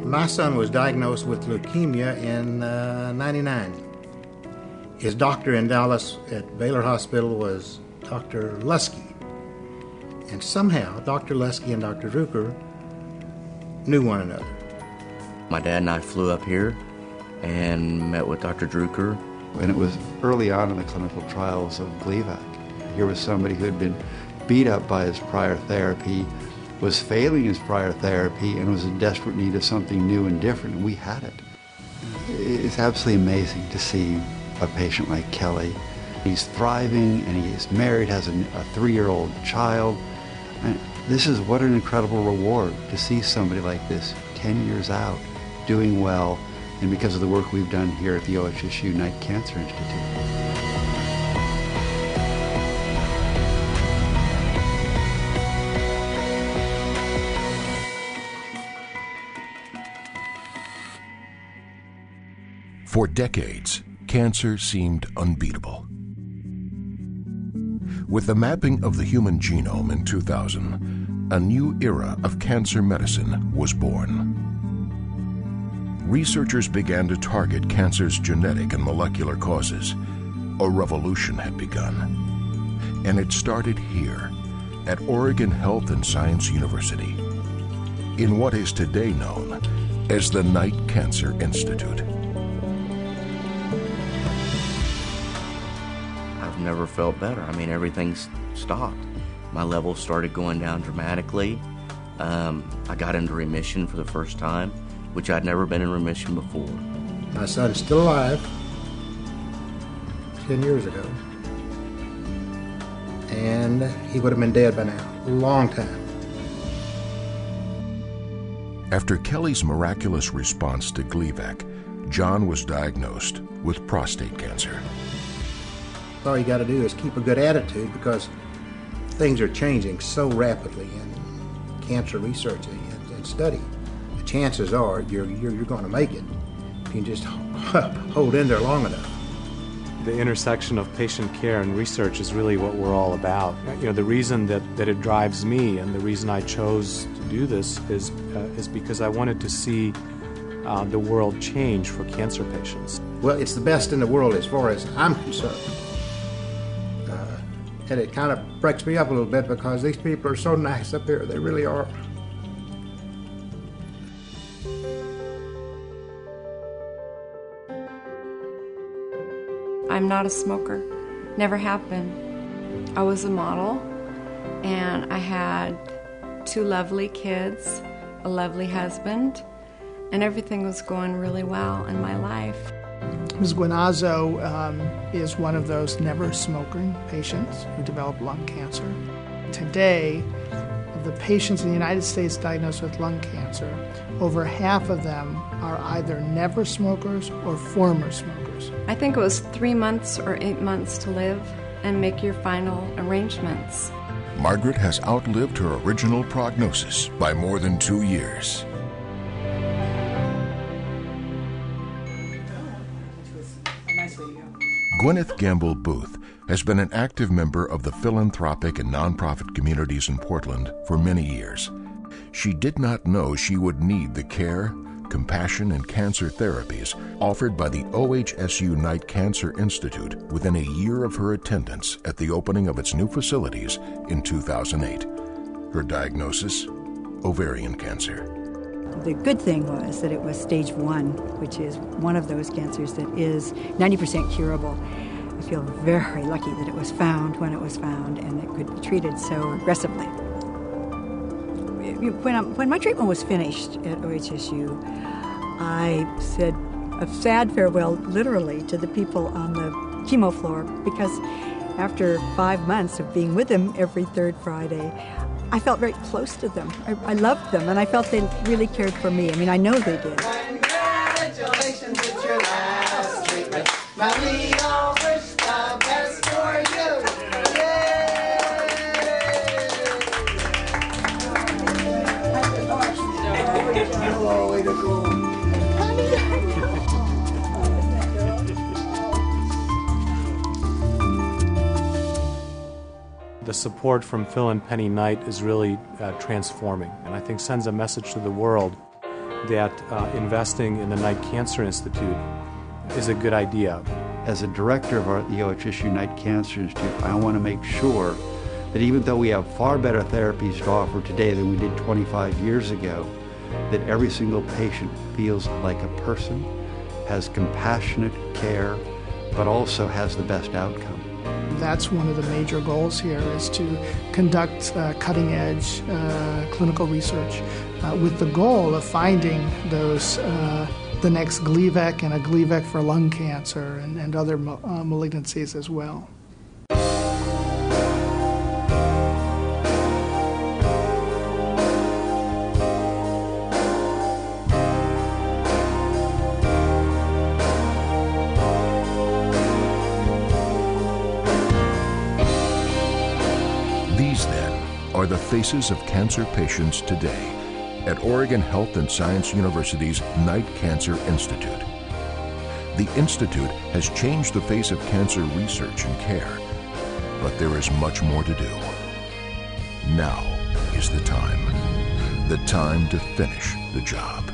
My son was diagnosed with leukemia in 99. His doctor in Dallas at Baylor Hospital was Dr. Lusky. And somehow, Dr. Lusky and Dr. Drucker knew one another. My dad and I flew up here and met with Dr. Drucker. And it was early on in the clinical trials of Gleevec. Here was somebody who had been beat up by his prior therapy, was failing his prior therapy, and was in desperate need of something new and different, and we had it. It's absolutely amazing to see a patient like Kelly. He's thriving, and he is married, has a 3-year-old child. And this is what an incredible reward to see somebody like this 10 years out, doing well, and because of the work we've done here at the OHSU Knight Cancer Institute. For decades, cancer seemed unbeatable. With the mapping of the human genome in 2000, a new era of cancer medicine was born. Researchers began to target cancer's genetic and molecular causes. A revolution had begun. And it started here, at Oregon Health and Science University, in what is today known as the Knight Cancer Institute. I've never felt better. I mean, everything's stopped. My levels started going down dramatically. I got into remission for the first time, which I'd never been in remission before. My son's still alive, 10 years ago. And he would have been dead by now, a long time. After Kelly's miraculous response to Gleevec, John was diagnosed with prostate cancer. All you got to do is keep a good attitude, because things are changing so rapidly in cancer research and study. The chances are you're going to make it if you can just hold in there long enough. The intersection of patient care and research is really what we're all about. You know, the reason that it drives me and the reason I chose to do this is because I wanted to see the world change for cancer patients. Well, it's the best in the world as far as I'm concerned. And it kind of breaks me up a little bit, because these people are so nice up here. They really are. I'm not a smoker. Never have been. I was a model, and I had 2 lovely kids, a lovely husband, and everything was going really well in my life. Ms. Guinasso is one of those never-smoking patients who developed lung cancer. Today, of the patients in the United States diagnosed with lung cancer, over half of them are either never smokers or former smokers. I think it was 3 months or 8 months to live and make your final arrangements. Margaret has outlived her original prognosis by more than 2 years. Gwyneth Gamble Booth has been an active member of the philanthropic and nonprofit communities in Portland for many years. She did not know she would need the care, compassion, and cancer therapies offered by the OHSU Knight Cancer Institute within a year of her attendance at the opening of its new facilities in 2008. Her diagnosis? Ovarian cancer. The good thing was that it was stage 1, which is one of those cancers that is 90% curable. I feel very lucky that it was found when it was found and it could be treated so aggressively. When my treatment was finished at OHSU, I said a sad farewell, literally, to the people on the chemo floor, because after 5 months of being with them every third Friday, I felt very close to them. I loved them, and I felt they really cared for me. I mean, I know they did. Congratulations, it's your last treatment. Now we all wish the best for you. The support from Phil and Penny Knight is really transforming, and I think sends a message to the world that investing in the Knight Cancer Institute is a good idea. As a director of the OHSU Knight Cancer Institute, I want to make sure that even though we have far better therapies to offer today than we did 25 years ago, that every single patient feels like a person, has compassionate care, but also has the best outcome. That's one of the major goals here, is to conduct cutting-edge clinical research with the goal of finding those the next Gleevec and a Gleevec for lung cancer and other malignancies as well. These, then, are the faces of cancer patients today at Oregon Health and Science University's Knight Cancer Institute. The Institute has changed the face of cancer research and care, but there is much more to do. Now is the time to finish the job.